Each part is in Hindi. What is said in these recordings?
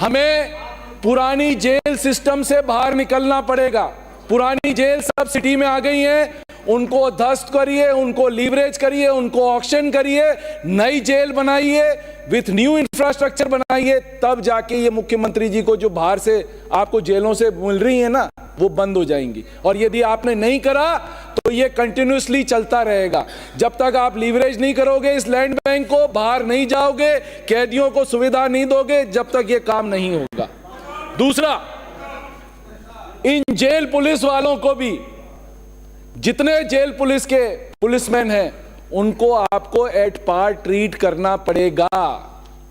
हमें पुरानी जेल सिस्टम से बाहर निकलना पड़ेगा। पुरानी जेल सब सिटी में आ गई हैं, उनको ध्वस्त करिए, उनको लीवरेज करिए, उनको ऑक्शन करिए, नई जेल बनाइए, विथ न्यू इंफ्रास्ट्रक्चर बनाइए, तब जाके ये मुख्यमंत्री जी को जो बाहर से आपको जेलों से मिल रही है ना, वो बंद हो जाएंगी। और यदि आपने नहीं करा तो ये कंटिन्यूसली चलता रहेगा। जब तक आप लीवरेज नहीं करोगे इस लैंड बैंक को, बाहर नहीं जाओगे, कैदियों को सुविधा नहीं दोगे, जब तक ये काम नहीं होगा। दूसरा, इन जेल पुलिस वालों को भी, जितने जेल पुलिस के पुलिसमैन हैं, उनको आपको एट पार ट्रीट करना पड़ेगा।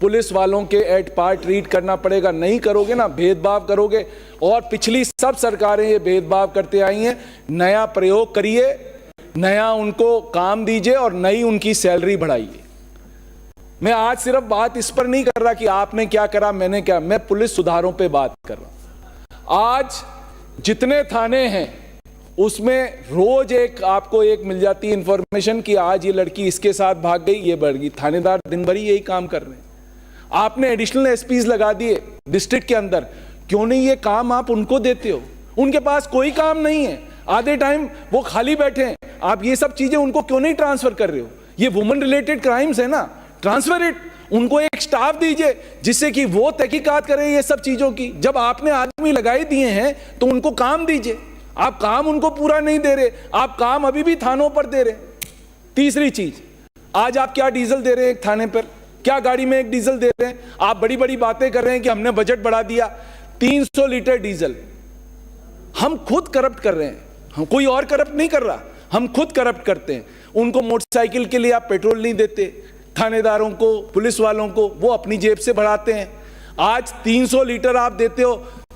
पुलिस वालों के एट पार ट्रीट करना पड़ेगा। नहीं करोगे ना, भेदभाव करोगे, और पिछली सब सरकारें ये भेदभाव करते आई हैं। नया प्रयोग करिए, नया उनको काम दीजिए और नई उनकी सैलरी बढ़ाइए। मैं आज सिर्फ बात इस पर नहीं कर रहा कि आपने क्या करा, मैंने क्या, मैं पुलिस सुधारों पे बात कर रहा हूं। आज जितने थाने हैं उसमें रोज आपको एक मिल जाती है इंफॉर्मेशन कि आज ये लड़की इसके साथ भाग गई, ये बढ़ गई। थानेदार दिन भर ही यही काम कर रहे हैं। आपने एडिशनल एसपीज लगा दिए डिस्ट्रिक्ट के अंदर, क्यों नहीं ये काम आप उनको देते हो? उनके पास कोई काम नहीं है, आधे टाइम वो खाली बैठे हैं, आप ये सब चीजें उनको क्यों नहीं ट्रांसफर कर रहे हो? ये वुमेन रिलेटेड क्राइम्स है ना, ट्रांसफर इट, उनको एक स्टाफ दीजिए जिससे कि वो तहकीकात करें ये सब चीजों की। जब आपने आदमी लगाई दिए हैं तो उनको काम दीजिए। आप काम उनको पूरा नहीं दे रहे, आप काम अभी भी थानों पर दे रहे। तीसरी चीज, आज आप क्या डीजल दे रहे हैं एक थाने पर, क्या गाड़ी में एक डीजल दे रहे हैं? आप बड़ी बड़ी बातें कर रहे हैं कि हमने बजट बढ़ा दिया, 300 लीटर डीजल। हम खुद करप्ट कर रहे हैं, हम कोई और करप्ट नहीं कर रहा, हम खुद करप्ट करते हैं। उनको मोटरसाइकिल के लिए आप पेट्रोल नहीं देते, थानेदारों को, पुलिस वालों को, वो अपनी जेब से बढ़ाते हैं। आज 300 लीटर आप देते हो,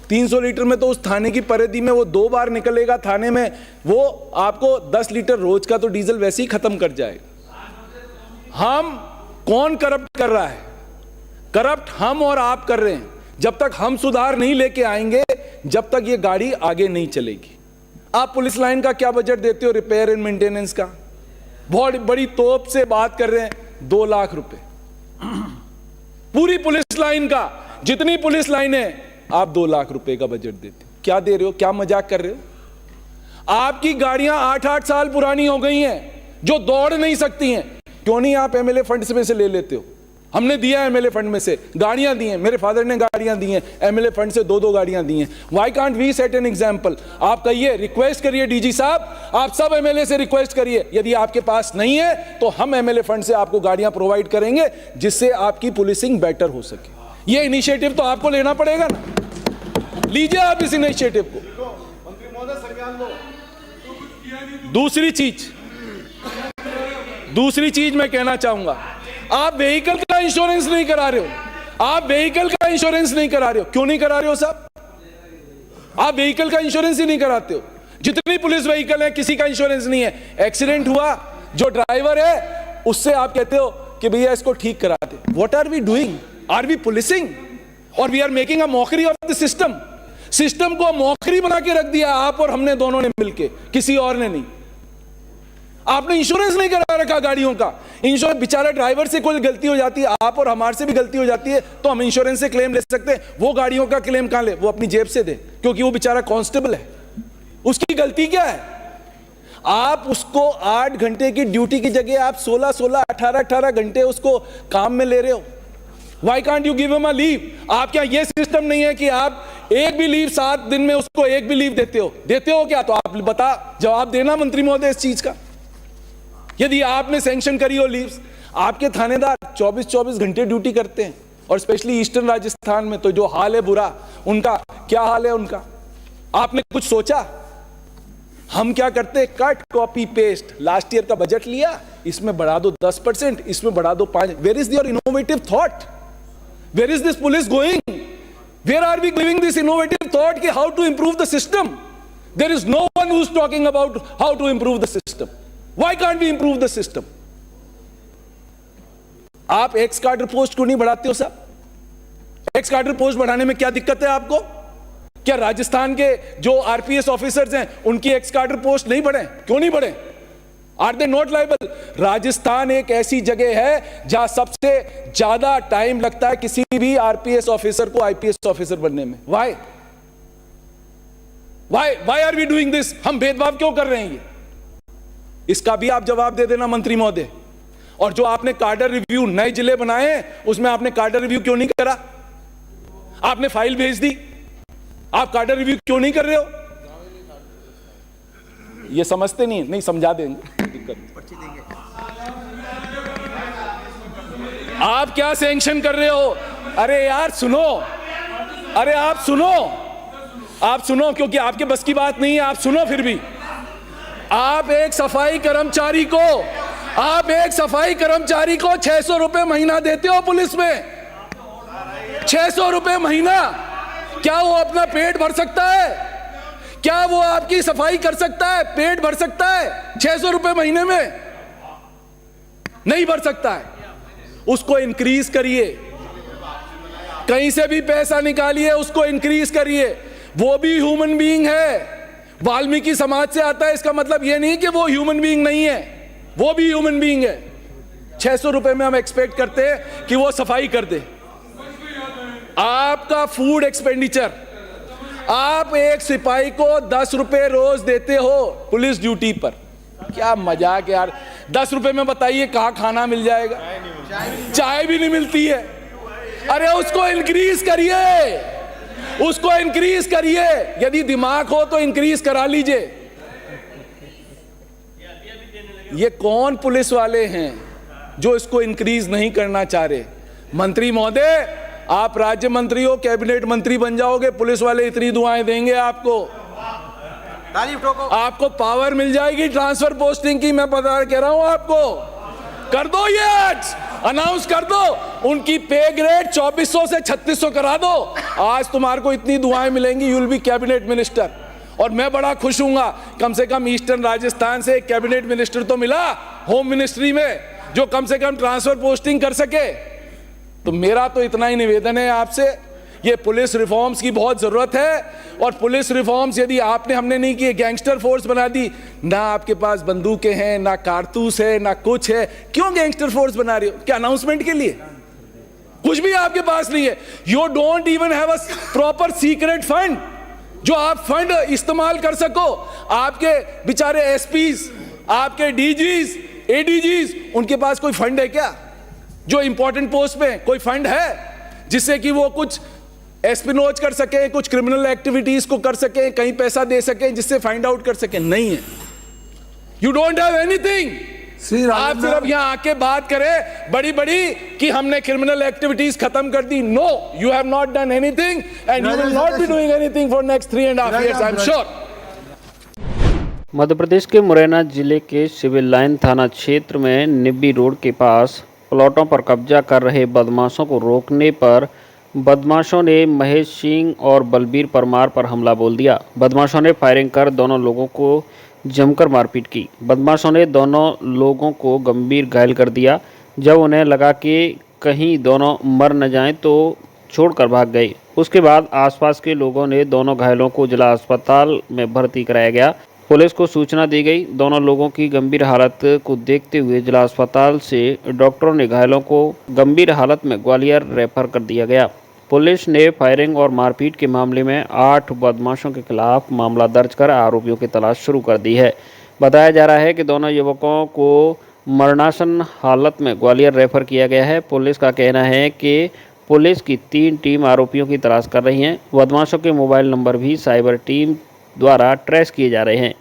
300 लीटर में तो उस थाने की परिधि में वो 2 बार निकलेगा थाने में, वो आपको 10 लीटर रोज का तो डीजल वैसे ही खत्म कर जाएगा। हम, कौन करप्ट कर रहा है? करप्ट हम और आप कर रहे हैं। जब तक हम सुधार नहीं लेके आएंगे, जब तक ये गाड़ी आगे नहीं चलेगी। आप पुलिस लाइन का क्या बजट देते हो रिपेयर एंड मेंटेनेंस का? बहुत बड़ी तोप से बात कर रहे हैं, 2 लाख रुपए पूरी पुलिस लाइन का, जितनी पुलिस लाइन है आप 2 लाख रुपए का बजट देते हो। क्या दे रहे हो? क्या मजाक कर रहे हो? आपकी गाड़ियां 8-8 साल पुरानी हो गई हैं जो दौड़ नहीं सकती हैं। क्यों नहीं आप एमएलए फंड में से ले लेते हो? हमने दिया एमएलए फंड में से, गाड़ियां दी हैं, मेरे फादर ने गाड़ियां दी हैं, एमएलए फंड से 2-2 गाड़ियां दी हैं। Why can't we set an example? आप कहिए, रिक्वेस्ट करिए डीजी साहब, आप सब एमएलए से रिक्वेस्ट करिए, यदि आपके पास नहीं है तो हम एमएलए फंड से आपको गाड़ियां प्रोवाइड करेंगे जिससे आपकी पुलिसिंग बेटर हो सके। ये इनिशिएटिव तो आपको लेना पड़ेगा ना, लीजिए आप इस इनिशिएटिव को। दूसरी चीज मैं कहना चाहूंगा, आप व्हीकल का इंश्योरेंस नहीं करा रहे हो। आप व्हीकल का इंश्योरेंस नहीं करा रहे हो। क्यों नहीं करा रहे हो साहब? आप व्हीकल का इंश्योरेंस ही नहीं कराते हो। जितनी पुलिस व्हीकल है किसी का इंश्योरेंस नहीं है। एक्सीडेंट हुआ, जो ड्राइवर है उससे आप कहते हो कि भैया इसको ठीक करा दे। What are we doing? Are we policing? और we are making a mockery of the system. System को मॉकरी बना के रख दिया आप और हमने, दोनों ने मिलके, किसी और ने नहीं। आपने इंश्योरेंस नहीं करा रखा गाड़ियों का। इंश्योरेंस, बेचारा ड्राइवर से कोई गलती हो जाती है, आप और हमारे से भी गलती हो जाती है, तो हम इंश्योरेंस से क्लेम ले सकते हैं। वो गाड़ियों का क्लेम कहां ले? वो अपनी जेब से दे, क्योंकि वो बेचारा कांस्टेबल है। उसकी गलती क्या है? आप उसको 8 घंटे की ड्यूटी की जगह आप 16-16, 18-18 घंटे उसको काम में ले रहे हो। Why can't you give him a leave? आप क्या ये सिस्टम नहीं है कि आप एक भी लीव 7 दिन में उसको एक भी लीव देते हो? देते हो क्या? तो आप बता, जवाब देना मंत्री महोदय इस चीज का। यदि आपने सैंक्शन करी हो लीव्स, आपके थानेदार 24-24 घंटे ड्यूटी करते हैं, और स्पेशली ईस्टर्न राजस्थान में तो जो हाल है बुरा, उनका क्या हाल है उनका? आपने कुछ सोचा? हम क्या करते? Cut copy paste. Last year का बजट लिया, इसमें बढ़ा दो 10%, इसमें बढ़ा दो 5%। Where is your innovative thought? Where is this police going? Where are we giving this innovative thought कि how to improve the system? There is no one who's talking about how to improve the system. Why can't we improve the system? आप एक्स कार्डर पोस्ट क्यों नहीं बढ़ाते हो साहब? एक्स कार्डर पोस्ट बढ़ाने में क्या दिक्कत है आपको? क्या राजस्थान के जो आरपीएस ऑफिसर्स हैं उनकी एक्स कार्डर पोस्ट नहीं बढ़े? क्यों नहीं बढ़े? Are they not liable? Rajasthan एक ऐसी जगह है जहां सबसे ज्यादा टाइम लगता है किसी भी आरपीएस ऑफिसर को आईपीएस ऑफिसर बनने में। Why why are we doing this? हम भेदभाव क्यों कर रहे हैं? ये इसका भी आप जवाब दे देना मंत्री महोदय। और जो आपने कार्डर रिव्यू नए जिले बनाए हैं, उसमें आपने कार्डर रिव्यू क्यों नहीं करा? आपने फाइल भेज दी, आप कार्डर रिव्यू क्यों नहीं कर रहे हो? ये समझते नहीं समझा देंगे, दिक्कत। आप क्या सैंक्शन कर रहे हो? अरे यार सुनो, अरे आप सुनो, क्योंकि आपके बस की बात नहीं है, आप सुनो। फिर भी आप एक सफाई कर्मचारी को 600 रुपए महीना देते हो पुलिस में। 600 रुपए महीना, क्या वो अपना पेट भर सकता है? क्या वो आपकी सफाई कर सकता है? पेट भर सकता है 600 रुपए महीने में? नहीं भर सकता है। उसको इंक्रीज करिए, कहीं से भी पैसा निकालिए, उसको इंक्रीज करिए। वो भी ह्यूमन बीइंग है, वाल्मीकि समाज से आता है, इसका मतलब यह नहीं कि वो ह्यूमन बीइंग नहीं है, वो भी ह्यूमन बीइंग है। 600 रुपए में हम एक्सपेक्ट करते हैं कि वो सफाई कर दे। आपका फूड एक्सपेंडिचर, आप एक सिपाही को 10 रुपए रोज देते हो पुलिस ड्यूटी पर। क्या मजाक यार, 10 रुपए में बताइए कहां खाना मिल जाएगा? चाय भी नहीं मिलती है। अरे उसको इंक्रीज करिए, यदि दिमाग हो तो इंक्रीज करा लीजिए। ये कौन पुलिस वाले हैं जो इसको इंक्रीज नहीं करना चाह रहे? मंत्री महोदय, आप राज्य मंत्री हो, कैबिनेट मंत्री बन जाओगे, पुलिस वाले इतनी दुआएं देंगे आपको, आपको पावर मिल जाएगी ट्रांसफर पोस्टिंग की। मैं बता कह रहा हूं आपको, कर दो, ये आज अनाउंस कर दो, उनकी पे ग्रेड 2400 से 3600 करा दो। आज तुम्हारे को इतनी दुआएं मिलेंगी, you will be cabinet minister. और मैं बड़ा खुश हूंगा, कम से कम ईस्टर्न राजस्थान से एक कैबिनेट मिनिस्टर तो मिला होम मिनिस्ट्री में, जो कम से कम ट्रांसफर पोस्टिंग कर सके। तो मेरा तो इतना ही निवेदन है आपसे, ये पुलिस रिफॉर्म्स की बहुत जरूरत है। और पुलिस रिफॉर्म्स यदि हमने नहीं किए, गैंगस्टर फोर्स बना दी, ना आपके पास बंदूकें हैं, ना कारतूस है, ना कुछ है, क्यों गैंगस्टर फोर्स बना रही हो? क्या अनाउंसमेंट के लिए? कुछ भी आपके पास नहीं है। You don't even have a proper secret fund जो आप फंड इस्तेमाल कर सको। आपके बेचारे एसपीज, आपके डीजीज, एडीजीज, उनके पास कोई फंड है क्या? जो इंपॉर्टेंट पोस्ट पे कोई फंड है जिससे कि वो कुछ एस्पिनोज कर सके, कुछ क्रिमिनल एक्टिविटीज को कर सके, कहीं पैसा दे सके जिससे फाइंड आउट कर सके? नहीं है। You don't have anything. आप सिर्फ यहां आके बात करें बड़ी बड़ी कि हमने क्रिमिनल एक्टिविटीज खत्म कर दी। No, you have not done anything and you will not be doing anything for next 3.5 years, I am sure. Madhya Pradesh के मुरैना जिले के सिविल लाइन थाना क्षेत्र में निब्बी रोड के पास प्लॉटों पर कब्जा कर रहे बदमाशों को रोकने पर बदमाशों ने महेश सिंह और बलबीर परमार पर हमला बोल दिया। बदमाशों ने फायरिंग कर दोनों लोगों को जमकर मारपीट की। बदमाशों ने दोनों लोगों को गंभीर घायल कर दिया। जब उन्हें लगा कि कहीं दोनों मर न जाएं तो छोड़कर भाग गए। उसके बाद आसपास के लोगों ने दोनों घायलों को जिला अस्पताल में भर्ती कराया गया। पुलिस को सूचना दी गई। दोनों लोगों की गंभीर हालत को देखते हुए जिला अस्पताल से डॉक्टरों ने घायलों को गंभीर हालत में ग्वालियर रेफर कर दिया गया। पुलिस ने फायरिंग और मारपीट के मामले में 8 बदमाशों के खिलाफ मामला दर्ज कर आरोपियों की तलाश शुरू कर दी है। बताया जा रहा है कि दोनों युवकों को मरणासन हालत में ग्वालियर रेफर किया गया है। पुलिस का कहना है कि पुलिस की 3 टीम आरोपियों की तलाश कर रही हैं। बदमाशों के मोबाइल नंबर भी साइबर टीम द्वारा ट्रेस किए जा रहे हैं,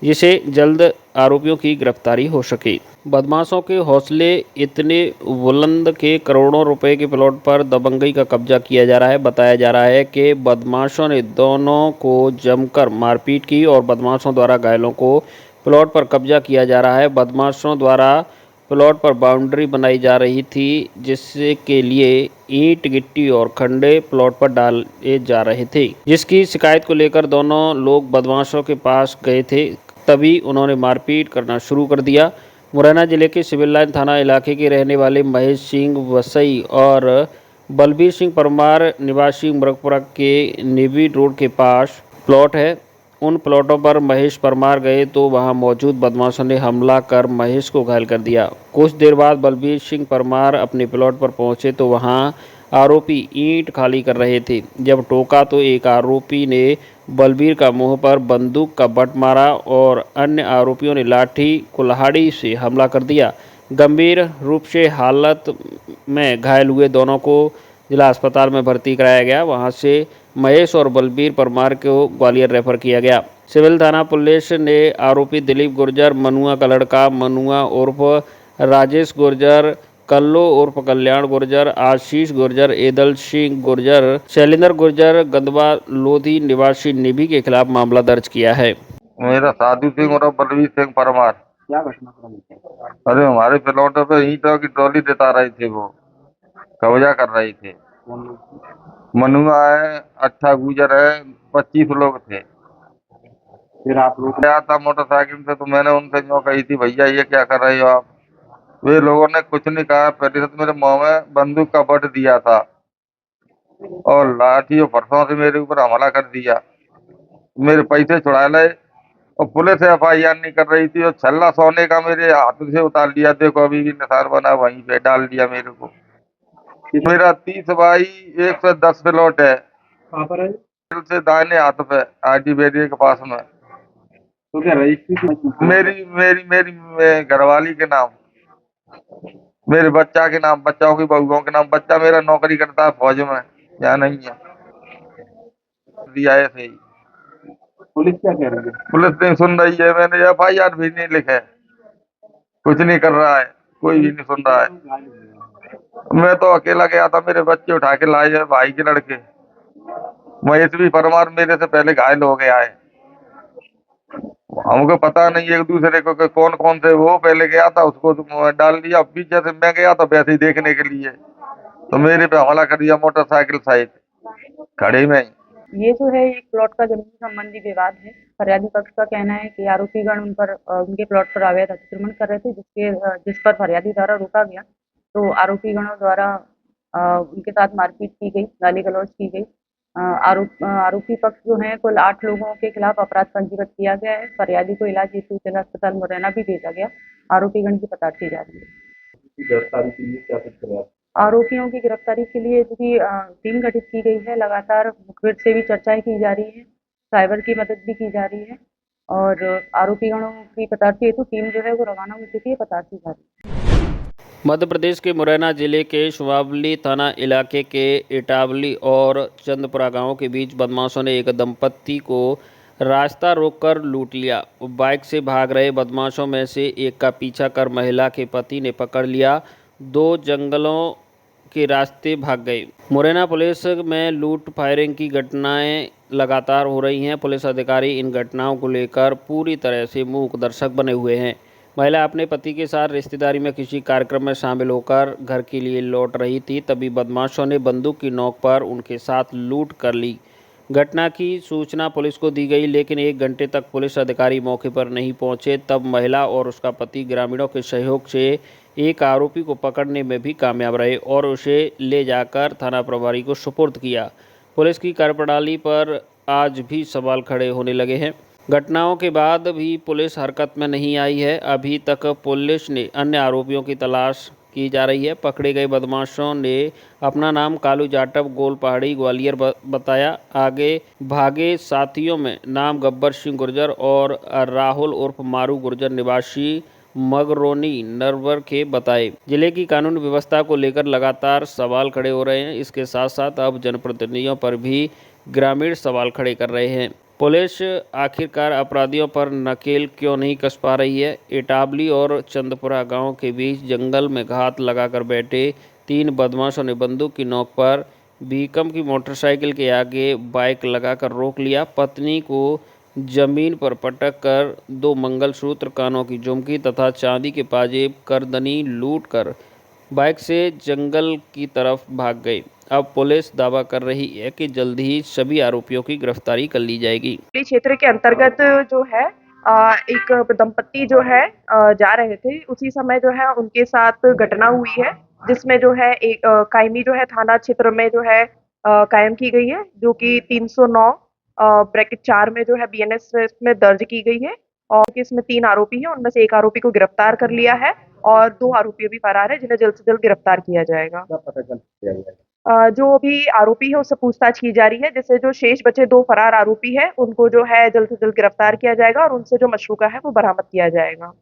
जिससे जल्द आरोपियों की गिरफ्तारी हो सके। बदमाशों के हौसले इतने बुलंद के करोड़ों रुपए के प्लॉट पर दबंगई का कब्जा किया जा रहा है। बताया जा रहा है कि बदमाशों ने दोनों को जमकर मारपीट की और बदमाशों द्वारा घायलों को प्लॉट पर कब्जा किया जा रहा है। बदमाशों द्वारा प्लॉट पर बाउंड्री बनाई जा रही थी, जिससे के लिए ईंट, गिट्टी और खंडे प्लॉट पर डाले जा रहे थे, जिसकी शिकायत को लेकर दोनों लोग बदमाशों के पास गए थे। तभी उन्होंने मारपीट करना शुरू कर दिया। मुरैना जिले के सिविल लाइन थाना इलाके के रहने वाले महेश सिंह वसई और बलबीर सिंह परमार निवासी मुरगपुरा के निब्बी रोड के पास प्लॉट है। उन प्लॉटों पर महेश परमार गए तो वहां मौजूद बदमाशों ने हमला कर महेश को घायल कर दिया। कुछ देर बाद बलबीर सिंह परमार अपने प्लॉट पर पहुंचे तो वहां आरोपी ईंट खाली कर रहे थे। जब टोका तो एक आरोपी ने बलबीर का मुंह पर बंदूक का बट मारा और अन्य आरोपियों ने लाठी कुल्हाड़ी से हमला कर दिया। गंभीर रूप से हालत में घायल हुए दोनों को जिला अस्पताल में भर्ती कराया गया। वहां से महेश और बलबीर परमार को ग्वालियर रेफर किया गया। सिविल थाना पुलिस ने आरोपी दिलीप गुर्जर, मनुआ का लड़का मनुआ उर्फ राजेश गुर्जर, कल्लो उर्फ कल्याण गुर्जर, आशीष गुर्जर, एदल सिंह गुर्जर, शैलेंद्र गुर्जर, गंदवा लोधी निवासी निभी के खिलाफ मामला दर्ज किया है। मेरा साधु सिंह और बलवीर सिंह परमार। क्या घटना? अरे हमारे प्लॉट पे ईंटों की ट्रॉली देता रहे थे, वो कब्जा कर रहे थे। मनुआ है, अच्छा गुजर है, 25 लोग थे। फिर आप लोग गया था मोटरसाइकिल से, तो मैंने उनसे जो कही थी, भैया ये क्या कर रहे हो आप। वे लोगों ने कुछ नहीं कहा, पहले से तो मेरे मुंह में बंदूक का बट दिया था और लाठी और फरसों से मेरे ऊपर हमला कर दिया। मेरे पैसे छुड़ा लाए और पुलिस FIR नहीं कर रही थी और छल्ला सोने का मेरे हाथ से उतार लिया। देखो अभी भी निशान बना, वहीं पे डाल दिया मेरे को। मेरा 30 बाई 110 प्लॉट है। कहाँ पर है? से दाहिने हाथ पे RD बैरियर के पास में। तो क्या रजिस्ट्री मेरी मेरी मेरी घरवाली के नाम, मेरे बच्चा के नाम, बच्चों की बहुओं के नाम। बच्चा मेरा नौकरी करता है फौज में, या नहीं है दिया ऐसे ही। पुलिस क्या कह रही है? पुलिस नहीं सुन रही है, मैंने FIR भी नहीं लिखे, कुछ नहीं कर रहा है, कोई भी नहीं सुन रहा है। मैं तो अकेला गया था, मेरे बच्चे उठा के लाए हैं, भाई के लड़के। महेश भी परमार मेरे से पहले घायल हो गया है। हमको पता नहीं एक दूसरे को कि कौन कौन से, वो पहले गया था उसको तो डाल दिया, पीछे से मैं गया था वैसे ही देखने के लिए, तो मेरे पे हमला कर दिया मोटरसाइकिल साइड खड़े में। ये जो है एक प्लॉट का जमीन संबंधी विवाद है। फरियादी पक्ष का कहना है कि आरोपीगण उन पर उनके प्लॉट पर अवैध अतिक्रमण कर रहे थे, जिस पर फरियादी द्वारा रोका गया। तो आरोपीगणों द्वारा उनके साथ मारपीट की गई, गाली गलौज की गई। आरोपी पक्ष जो है कुल 8 लोगों के खिलाफ अपराध पंजीबद्ध किया गया है। फरियादी को इलाज हेतु जिला अस्पताल मुरैना भी भेजा गया। आरोपीगण की पड़ताल की जा रही है। गिरफ्तारी के लिए क्या कुछ प्रयास? आरोपियों की गिरफ्तारी के लिए चूंकि टीम गठित की गई है, लगातार मुखबिर से भी चर्चाएं की जा रही है, साइबर की मदद भी की जा रही है और आरोपीगणों की पतार्सी हेतु टीम जो है वो रवाना हो चुकी है, पतार्सी जा रही है। मध्य प्रदेश के मुरैना जिले के सुवावली थाना इलाके के इटावली और चंदपुरा गांव के बीच बदमाशों ने एक दंपत्ति को रास्ता रोककर लूट लिया। बाइक से भाग रहे बदमाशों में से एक का पीछा कर महिला के पति ने पकड़ लिया। 2 जंगलों के रास्ते भाग गए। मुरैना पुलिस में लूट फायरिंग की घटनाएं लगातार हो रही हैं। पुलिस अधिकारी इन घटनाओं को लेकर पूरी तरह से मूक दर्शक बने हुए हैं। महिला अपने पति के साथ रिश्तेदारी में किसी कार्यक्रम में शामिल होकर घर के लिए लौट रही थी, तभी बदमाशों ने बंदूक की नोक पर उनके साथ लूट कर ली। घटना की सूचना पुलिस को दी गई, लेकिन 1 घंटे तक पुलिस अधिकारी मौके पर नहीं पहुंचे। तब महिला और उसका पति ग्रामीणों के सहयोग से एक आरोपी को पकड़ने में भी कामयाब रहे और उसे ले जाकर थाना प्रभारी को सुपुर्द किया। पुलिस की कार्यप्रणाली पर आज भी सवाल खड़े होने लगे हैं। घटनाओं के बाद भी पुलिस हरकत में नहीं आई है। अभी तक पुलिस ने अन्य आरोपियों की तलाश की जा रही है। पकड़े गए बदमाशों ने अपना नाम कालू जाटव, गोल पहाड़ी, ग्वालियर बताया। आगे भागे साथियों में नाम गब्बर सिंह गुर्जर और राहुल उर्फ मारू गुर्जर निवासी मगरोनी नरवर के बताए। जिले की कानून व्यवस्था को लेकर लगातार सवाल खड़े हो रहे हैं। इसके साथ साथ अब जनप्रतिनिधियों पर भी ग्रामीण सवाल खड़े कर रहे हैं। पुलिस आखिरकार अपराधियों पर नकेल क्यों नहीं कस पा रही है? इटावली और चंदपुरा गांव के बीच जंगल में घात लगाकर बैठे 3 बदमाशों ने बंदूक की नोक पर बीकम की मोटरसाइकिल के आगे बाइक लगाकर रोक लिया। पत्नी को जमीन पर पटक कर 2 मंगलसूत्र, कानों की झुमकी तथा चांदी के पाजेब, करदनी लूट कर बाइक से जंगल की तरफ भाग गए। अब पुलिस दावा कर रही है कि जल्द ही सभी आरोपियों की गिरफ्तारी कर ली जाएगी। क्षेत्र के अंतर्गत जो है एक दंपत्ति जो है जा रहे थे, उसी समय जो है उनके साथ घटना हुई है, जिसमें जो है एक कायमी जो है थाना क्षेत्र में जो है कायम की गई है, जो कि 309 ब्रैकेट 4 में जो है बीएनएस में दर्ज की गई है और इसमें 3 आरोपी हैं, उनमें से 1 आरोपी को गिरफ्तार कर लिया है और 2 आरोपी अभी फरार है, जिन्हें जल्द से जल्द गिरफ्तार किया जाएगा। जो भी आरोपी है उससे पूछताछ की जा रही है, जिससे जो शेष बचे 2 फरार आरोपी हैं, उनको जो है जल्द से जल्द गिरफ्तार किया जाएगा और उनसे जो मशरूका है वो बरामद किया जाएगा।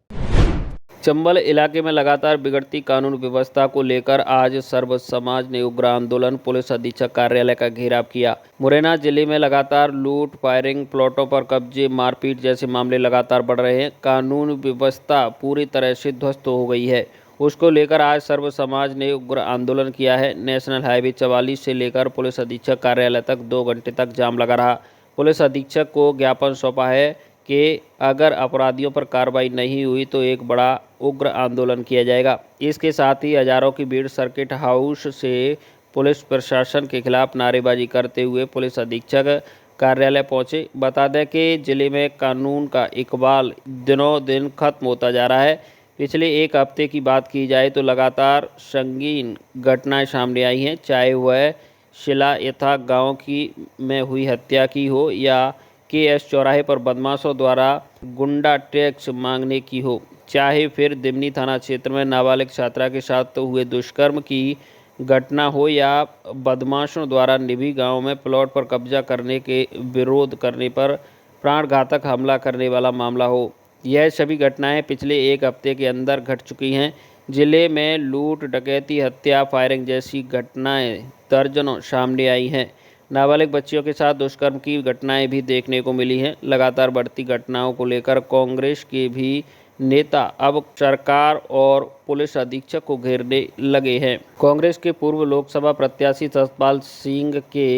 चंबल इलाके में लगातार बिगड़ती कानून व्यवस्था को लेकर आज सर्व समाज ने उग्र आंदोलन, पुलिस अधीक्षक कार्यालय का घेराव किया। मुरैना जिले में लगातार लूट, फायरिंग, प्लॉटों पर कब्जे, मारपीट जैसे मामले लगातार बढ़ रहे हैं। कानून व्यवस्था पूरी तरह से ध्वस्त हो गई है। उसको लेकर आज सर्व समाज ने उग्र आंदोलन किया है। नेशनल हाईवे 44 से लेकर पुलिस अधीक्षक कार्यालय तक 2 घंटे तक जाम लगा रहा। पुलिस अधीक्षक को ज्ञापन सौंपा है कि अगर अपराधियों पर कार्रवाई नहीं हुई तो एक बड़ा उग्र आंदोलन किया जाएगा। इसके साथ ही हजारों की भीड़ सर्किट हाउस से पुलिस प्रशासन के खिलाफ नारेबाजी करते हुए पुलिस अधीक्षक कार्यालय पहुंचे। बता दें कि जिले में कानून का इकबाल दिनों दिन खत्म होता जा रहा है। पिछले 1 हफ्ते की बात की जाए तो लगातार संगीन घटनाएं सामने आई हैं, चाहे वह शिला यथा गाँव की में हुई हत्या की हो या KS चौराहे पर बदमाशों द्वारा गुंडा टैक्स मांगने की हो, चाहे फिर दिमनी थाना क्षेत्र में नाबालिग छात्रा के साथ हुए दुष्कर्म की घटना हो या बदमाशों द्वारा निभी गांव में प्लॉट पर कब्जा करने के विरोध करने पर प्राणघातक हमला करने वाला मामला हो। यह सभी घटनाएं पिछले 1 हफ्ते के अंदर घट चुकी हैं। जिले में लूट, डकैती, हत्या, फायरिंग जैसी घटनाएं दर्जनों सामने आई हैं। नाबालिग बच्चियों के साथ दुष्कर्म की घटनाएं भी देखने को मिली हैं। लगातार बढ़ती घटनाओं को लेकर कांग्रेस के भी नेता अब सरकार और पुलिस अधीक्षक को घेरने लगे हैं। कांग्रेस के पूर्व लोकसभा प्रत्याशी सतपाल सिंह के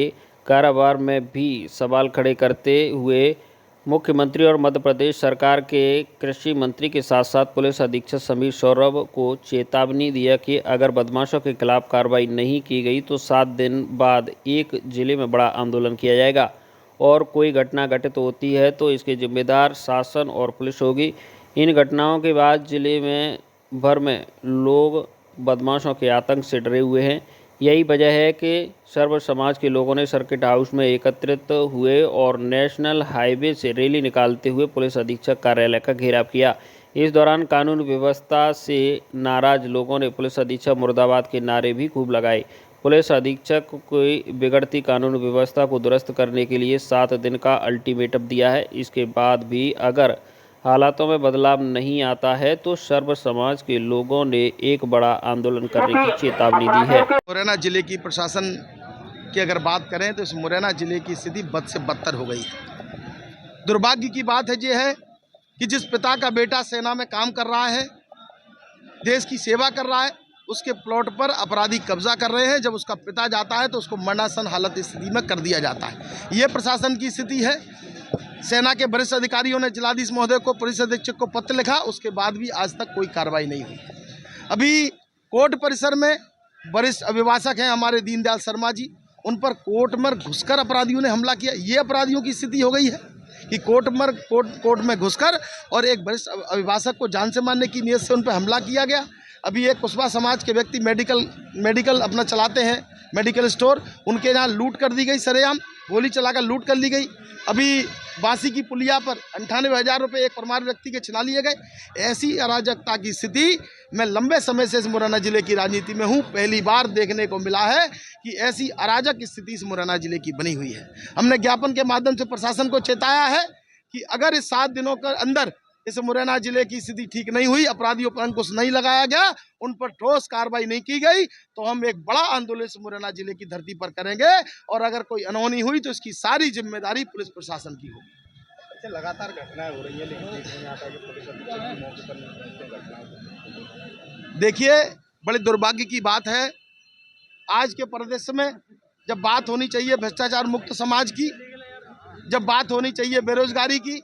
कारोबार में भी सवाल खड़े करते हुए मुख्यमंत्री और मध्य प्रदेश सरकार के कृषि मंत्री के साथ साथ पुलिस अधीक्षक समीर सौरभ को चेतावनी दिया कि अगर बदमाशों के खिलाफ कार्रवाई नहीं की गई तो 7 दिन बाद एक जिले में बड़ा आंदोलन किया जाएगा और कोई घटना घटित होती है तो इसके जिम्मेदार शासन और पुलिस होगी। इन घटनाओं के बाद जिले में भर में लोग बदमाशों के आतंक से डरे हुए हैं। यही वजह है कि सर्व समाज के लोगों ने सर्किट हाउस में एकत्रित हुए और नेशनल हाईवे से रैली निकालते हुए पुलिस अधीक्षक कार्यालय का घेराव किया। इस दौरान कानून व्यवस्था से नाराज लोगों ने पुलिस अधीक्षक मुर्दाबाद के नारे भी खूब लगाए। पुलिस अधीक्षक को बिगड़ती कानून व्यवस्था को दुरुस्त करने के लिए 7 दिन का अल्टीमेटम दिया है। इसके बाद भी अगर हालातों में बदलाव नहीं आता है तो सर्व समाज के लोगों ने एक बड़ा आंदोलन करने की चेतावनी दी है। मुरैना जिले की प्रशासन की अगर बात करें तो इस मुरैना जिले की स्थिति बद से बदतर हो गई है। दुर्भाग्य की बात है ये है कि जिस पिता का बेटा सेना में काम कर रहा है, देश की सेवा कर रहा है, उसके प्लॉट पर अपराधी कब्जा कर रहे हैं। जब उसका पिता जाता है तो उसको मरणासन हालत स्थिति में कर दिया जाता है। ये प्रशासन की स्थिति है। सेना के वरिष्ठ अधिकारियों ने जिलाधीश महोदय को, पुलिस अधीक्षक को पत्र लिखा, उसके बाद भी आज तक कोई कार्रवाई नहीं हुई। अभी कोर्ट परिसर में वरिष्ठ अभिभाषक हैं हमारे दीनदयाल शर्मा जी, उन पर कोर्ट में घुसकर अपराधियों ने हमला किया। ये अपराधियों की स्थिति हो गई है कि कोर्ट में घुसकर और एक वरिष्ठ अभिभाषक को जान से मारने की नीयत से उन पर हमला किया गया। अभी एक कुशवाहा समाज के व्यक्ति मेडिकल अपना चलाते हैं, मेडिकल स्टोर, उनके यहाँ लूट कर दी गई, सरेआम गोली चलाकर लूट कर ली गई। अभी बांसी की पुलिया पर 98,000 रुपये एक परमार व्यक्ति के छिना लिए गए। ऐसी अराजकता की स्थिति मैं लंबे समय से इस मुरैना जिले की राजनीति में हूँ, पहली बार देखने को मिला है कि ऐसी अराजक स्थिति इस मुरैना जिले की बनी हुई है। हमने ज्ञापन के माध्यम से प्रशासन को चेताया है कि अगर इस 7 दिनों के अंदर इस मुरैना जिले की स्थिति ठीक नहीं हुई, अपराधियों पर अंकुश नहीं लगाया गया, उन पर ठोस कार्रवाई नहीं की गई, तो हम एक बड़ा आंदोलन इस मुरैना जिले की धरती पर करेंगे और अगर कोई अनहोनी हुई तो इसकी सारी जिम्मेदारी पुलिस प्रशासन की होगी। लगातार घटनाएं हो रही है लेकिन देखने में आता है कि पुलिस अधीक्षक की मौके पर नहीं घटनाएं। देखिए, बड़े दुर्भाग्य की बात है, आज के परिदृश्य में जब बात होनी चाहिए भ्रष्टाचार मुक्त समाज की, जब बात होनी चाहिए बेरोजगारी की,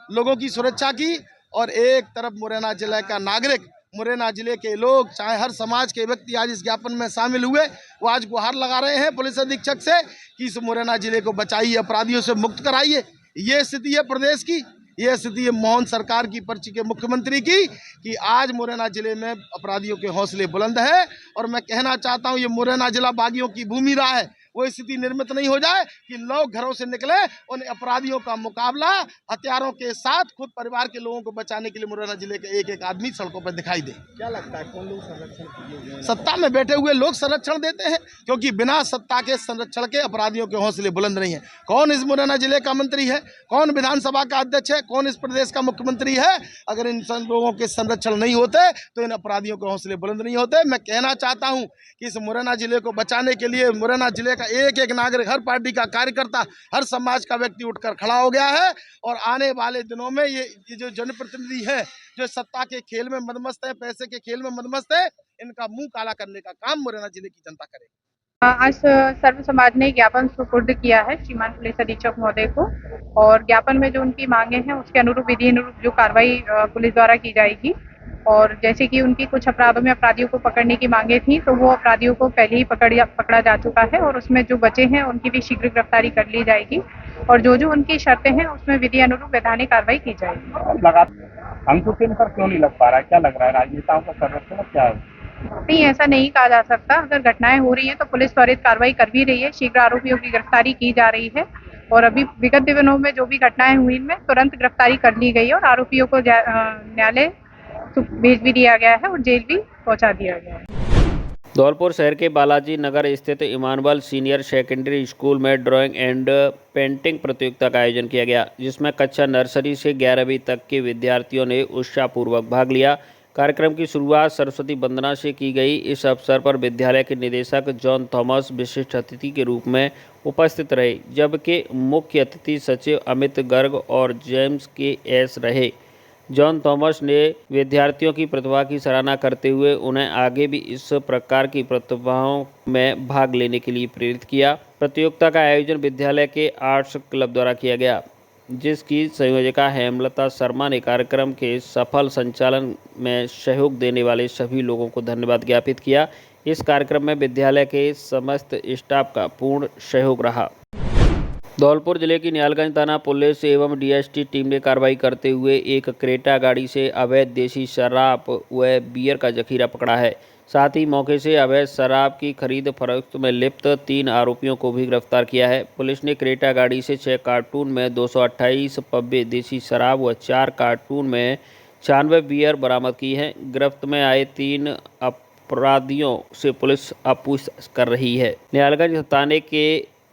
लोगों की सुरक्षा की, और एक तरफ मुरैना जिले का नागरिक, मुरैना जिले के लोग, चाहे हर समाज के व्यक्ति आज इस ज्ञापन में शामिल हुए, वो आज गुहार लगा रहे हैं पुलिस अधीक्षक से कि इस मुरैना जिले को बचाइए, अपराधियों से मुक्त कराइए। ये स्थिति है प्रदेश की, ये स्थिति है मोहन सरकार की पर्ची के मुख्यमंत्री की कि आज मुरैना जिले में अपराधियों के हौसले बुलंद है। और मैं कहना चाहता हूँ, ये मुरैना जिला बागियों की भूमि रहा है, वो स्थिति निर्मित नहीं हो जाए कि लोग घरों से निकले, उन अपराधियों का मुकाबला हथियारों के साथ खुद परिवार के लोगों को बचाने के लिए मुरैना जिले के एक एक आदमी सड़कों पर दिखाई दे। क्या लगता है कौन लोग संरक्षण किए हुए हैं? सत्ता में बैठे हुए लोग संरक्षण देते हैं, क्योंकि बिना सत्ता के संरक्षण के अपराधियों के हौसले बुलंद नहीं है। कौन इस मुरैना जिले का मंत्री है, कौन विधानसभा का अध्यक्ष है, कौन इस प्रदेश का मुख्यमंत्री है? अगर इन लोगों के संरक्षण नहीं होते तो इन अपराधियों के हौसले बुलंद नहीं होते। मैं कहना चाहता हूं कि इस मुरैना जिले को बचाने के लिए मुरैना जिले का एक एक नागरिक, हर पार्टी का कार्यकर्ता, हर समाज का व्यक्ति उठकर खड़ा हो गया है। और आने वाले दिनों में ये जो जनप्रतिनिधि है, जो सत्ता के खेल में मदमस्त है, पैसे के खेल में मदमस्त है, इनका मुंह काला करने का काम मुरैना जिले की जनता करे। आज सर्व समाज ने ज्ञापन सुपुर्द किया है श्रीमान पुलिस अधीक्षक महोदय को, और ज्ञापन में जो उनकी मांगे हैं उसके अनुरूप विधि अनुरूप जो कार्रवाई पुलिस द्वारा की जाएगी। और जैसे कि उनकी कुछ अपराधों में अपराधियों को पकड़ने की मांगे थी, तो वो अपराधियों को पहले ही पकड़ा जा चुका है, और उसमें जो बचे हैं उनकी भी शीघ्र गिरफ्तारी कर ली जाएगी, और जो जो उनकी शर्तें हैं उसमें विधि अनुरूप वैधानिक कार्रवाई की जाएगी। अंकुश इन पर क्यों नहीं लग पा रहा है? क्या लग रहा है, राजनेताओं का संरक्षण क्या है? नहीं, ऐसा नहीं कहा जा सकता। अगर घटनाएं हो रही हैं तो पुलिस त्वरित कार्रवाई कर भी रही है, शीघ्र आरोपियों की गिरफ्तारी की जा रही है, और अभी विगत दिनों में जो भी घटनाएं हुई इनमें तुरंत गिरफ्तारी कर ली गई है, और आरोपियों को न्यायालय भेज भी दिया गया है और जेल भी पहुंचा दिया गया है। धौलपुर शहर के बालाजी नगर स्थित इमानुअल सीनियर सेकेंडरी स्कूल में ड्राइंग एंड पेंटिंग प्रतियोगिता का आयोजन किया गया, जिसमें कक्षा नर्सरी से 11वीं तक के विद्यार्थियों ने उत्साहपूर्वक भाग लिया। कार्यक्रम की शुरुआत सरस्वती वंदना से की गई। इस अवसर पर विद्यालय के निदेशक जॉन थॉमस विशिष्ट अतिथि के रूप में उपस्थित रहे, जबकि मुख्य अतिथि सचिव अमित गर्ग और जेम्स के एस रहे। जॉन थॉमस ने विद्यार्थियों की प्रतिभा की सराहना करते हुए उन्हें आगे भी इस प्रकार की प्रतिभाओं में भाग लेने के लिए प्रेरित किया। प्रतियोगिता का आयोजन विद्यालय के आर्ट्स क्लब द्वारा किया गया, जिसकी संयोजिका हेमलता शर्मा ने कार्यक्रम के सफल संचालन में सहयोग देने वाले सभी लोगों को धन्यवाद ज्ञापित किया। इस कार्यक्रम में विद्यालय के समस्त स्टाफ का पूर्ण सहयोग रहा। धौलपुर जिले की निहालगंज थाना पुलिस एवं डीएसटी टीम ने कार्रवाई करते हुए एक क्रेटा गाड़ी से अवैध देसी शराब व बियर का जखीरा पकड़ा है। साथ ही मौके से अवैध शराब की खरीद फरोख्त में लिप्त 3 आरोपियों को भी गिरफ्तार किया है। पुलिस ने क्रेटा गाड़ी से 6 कार्टून में 228 पब्बे देसी शराब व 4 कार्टून में 96 बियर बरामद की है। गिरफ्त में आए 3 अपराधियों से पुलिस अब पूछताछ कर रही है। निहालगंज थाने के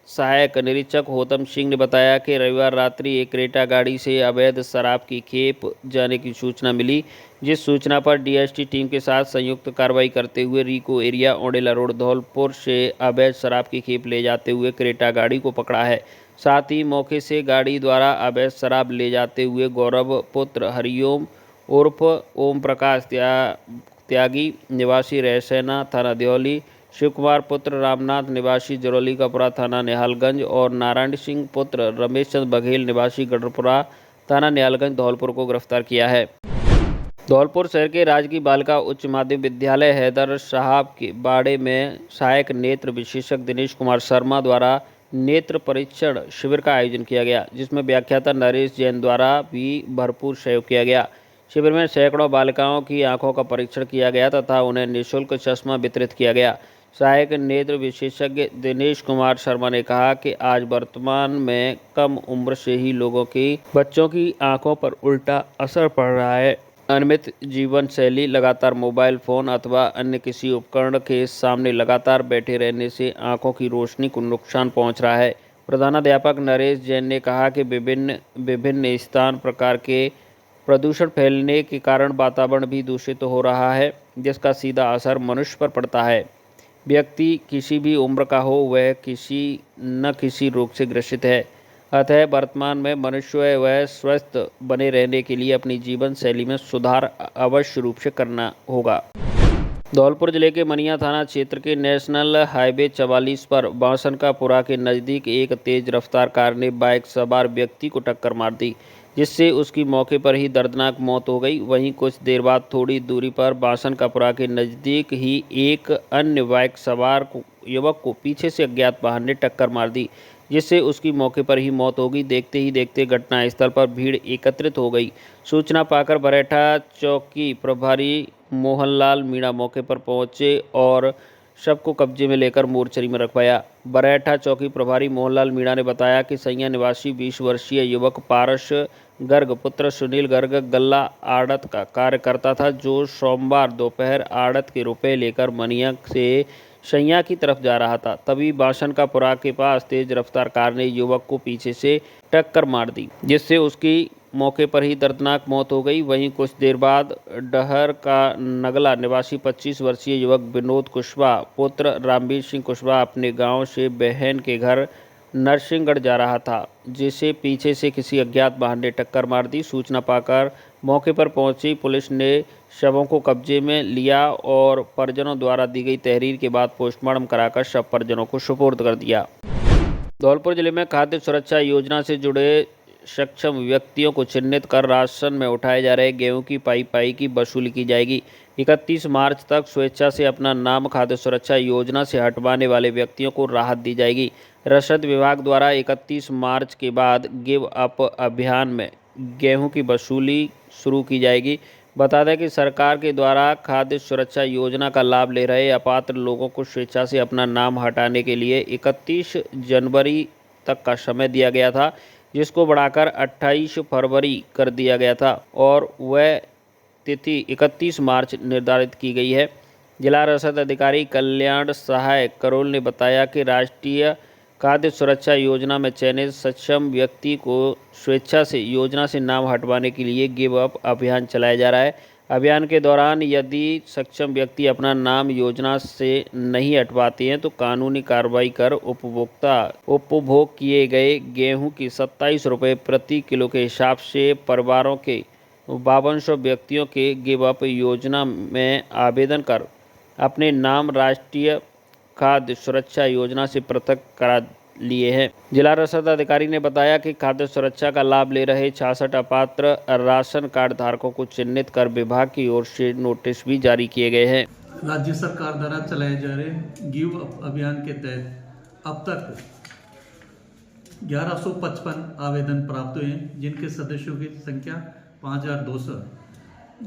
सहायक निरीक्षक होतम सिंह ने बताया कि रविवार रात्रि एक क्रेटा गाड़ी से अवैध शराब की खेप जाने की सूचना मिली, जिस सूचना पर डीएसटी टीम के साथ संयुक्त कार्रवाई करते हुए रिको एरिया ओडेला रोड धौलपुर से अवैध शराब की खेप ले जाते हुए क्रेटा गाड़ी को पकड़ा है। साथ ही मौके से गाड़ी द्वारा अवैध शराब ले जाते हुए गौरव पुत्र हरिओम उर्फ ओम प्रकाश त्यागी निवासी रैसेना थाना देहली, शिव कुमार पुत्र रामनाथ निवासी जरौली कपुरा थाना निहालगंज और नारायण सिंह पुत्र रमेश चंद्र बघेल निवासी गढ़पुरा थाना निहालगंज धौलपुर को गिरफ्तार किया है। धौलपुर शहर के राजकीय बालिका उच्च माध्यमिक विद्यालय हैदर साहब के बाड़े में सहायक नेत्र विशेषज्ञ दिनेश कुमार शर्मा द्वारा नेत्र परीक्षण शिविर का आयोजन किया गया, जिसमें व्याख्याता नरेश जैन द्वारा भी भरपूर सहयोग किया गया। शिविर में सैकड़ों बालिकाओं की आंखों का परीक्षण किया गया तथा उन्हें निःशुल्क चश्मा वितरित किया गया। सहायक नेत्र विशेषज्ञ दिनेश कुमार शर्मा ने कहा कि आज वर्तमान में कम उम्र से ही बच्चों की आंखों पर उल्टा असर पड़ रहा है। अनियमित जीवन शैली, लगातार मोबाइल फोन अथवा अन्य किसी उपकरण के सामने लगातार बैठे रहने से आंखों की रोशनी को नुकसान पहुंच रहा है। प्रधानाध्यापक नरेश जैन ने कहा कि विभिन्न स्थान प्रकार के प्रदूषण फैलने के कारण वातावरण भी दूषित हो रहा है, जिसका सीधा असर मनुष्य पर पड़ता है। व्यक्ति किसी भी उम्र का हो, वह किसी न किसी रोग से ग्रसित है। अतः वर्तमान में मनुष्य वह स्वस्थ बने रहने के लिए अपनी जीवन शैली में सुधार अवश्य रूप से करना होगा। धौलपुर जिले के मनिया थाना क्षेत्र के नेशनल हाईवे 44 पर बांसनकापुरा के नज़दीक एक तेज रफ्तार कार ने बाइक सवार व्यक्ति को टक्कर मार दी, जिससे उसकी मौके पर ही दर्दनाक मौत हो गई। वहीं कुछ देर बाद थोड़ी दूरी पर बांसनकापुरा के नज़दीक ही एक अन्य बाइक सवार युवक को पीछे से अज्ञात वाहन ने टक्कर मार दी, जिससे उसकी मौके पर ही मौत हो गई। देखते ही देखते घटनास्थल पर भीड़ एकत्रित हो गई। सूचना पाकर बरेठा चौकी प्रभारी मोहनलाल मीणा मौके पर पहुंचे और शव को कब्जे में लेकर मोर्चरी में रखवाया। बरैठा चौकी प्रभारी मोहनलाल मीणा ने बताया कि सैया निवासी 20 वर्षीय युवक पारस गर्ग पुत्र सुनील गर्ग गल्ला आड़त का कार्य करता था, जो सोमवार दोपहर आड़त के रुपए लेकर मनिया से सैया की तरफ जा रहा था। तभी बासन का पुरा के पास तेज रफ्तार कार ने युवक को पीछे से टक्कर मार दी, जिससे उसकी मौके पर ही दर्दनाक मौत हो गई। वहीं कुछ देर बाद डहर का नगला निवासी 25 वर्षीय युवक विनोद कुशवाहा पुत्र रामवीर सिंह कुशवाहा अपने गांव से बहन के घर नरसिंहगढ़ जा रहा था, जिसे पीछे से किसी अज्ञात वाहन ने टक्कर मार दी। सूचना पाकर मौके पर पहुंची पुलिस ने शवों को कब्जे में लिया और परिजनों द्वारा दी गई तहरीर के बाद पोस्टमार्टम कराकर शव परिजनों को सुपुर्द कर दिया। धौलपुर जिले में खाद्य सुरक्षा योजना से जुड़े सक्षम व्यक्तियों को चिन्हित कर राशन में उठाए जा रहे गेहूं की पाई की वसूली की जाएगी। 31 मार्च तक स्वेच्छा से अपना नाम खाद्य सुरक्षा योजना से हटवाने वाले व्यक्तियों को राहत दी जाएगी। रसद विभाग द्वारा 31 मार्च के बाद गिव अप अभियान में गेहूं की वसूली शुरू की जाएगी। बता दें कि सरकार के द्वारा खाद्य सुरक्षा योजना का लाभ ले रहे अपात्र लोगों को स्वेच्छा से अपना नाम हटाने के लिए 31 जनवरी तक का समय दिया गया था, जिसको बढ़ाकर 28 फरवरी कर दिया गया था और वह तिथि 31 मार्च निर्धारित की गई है। जिला रसद अधिकारी कल्याण सहाय करोल ने बताया कि राष्ट्रीय खाद्य सुरक्षा योजना में चयनित सक्षम व्यक्ति को स्वेच्छा से योजना से नाम हटवाने के लिए गिव अप अभियान चलाया जा रहा है। अभियान के दौरान यदि सक्षम व्यक्ति अपना नाम योजना से नहीं हटवाते हैं तो कानूनी कार्रवाई कर उपभोग किए गए गेहूं की 27 रुपये प्रति किलो के हिसाब से परिवारों के 5200 व्यक्तियों के गिव अप योजना में आवेदन कर अपने नाम राष्ट्रीय खाद्य सुरक्षा योजना से पृथक करा लिए हैं। जिला रसद अधिकारी ने बताया कि खाद्य सुरक्षा का लाभ ले रहे 66 अपात्र राशन कार्ड धारकों को चिन्हित कर विभाग की ओर से नोटिस भी जारी किए गए हैं। राज्य सरकार द्वारा चलाए जा रहे गिव अप अभियान के तहत अब तक 1155 आवेदन प्राप्त हुए हैं, जिनके सदस्यों की संख्या 5200।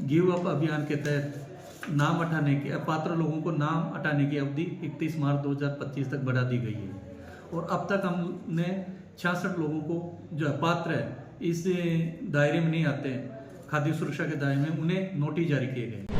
गिव अप अभियान के तहत नाम हटाने के अपात्र लोगों को नाम हटाने की अवधि 31 मार्च 2025 तक बढ़ा दी गई है और अब तक हमने 66 लोगों को जो अपात्र है इस दायरे में नहीं आते हैं खाद्य सुरक्षा के दायरे में, उन्हें नोटिस जारी किए गए।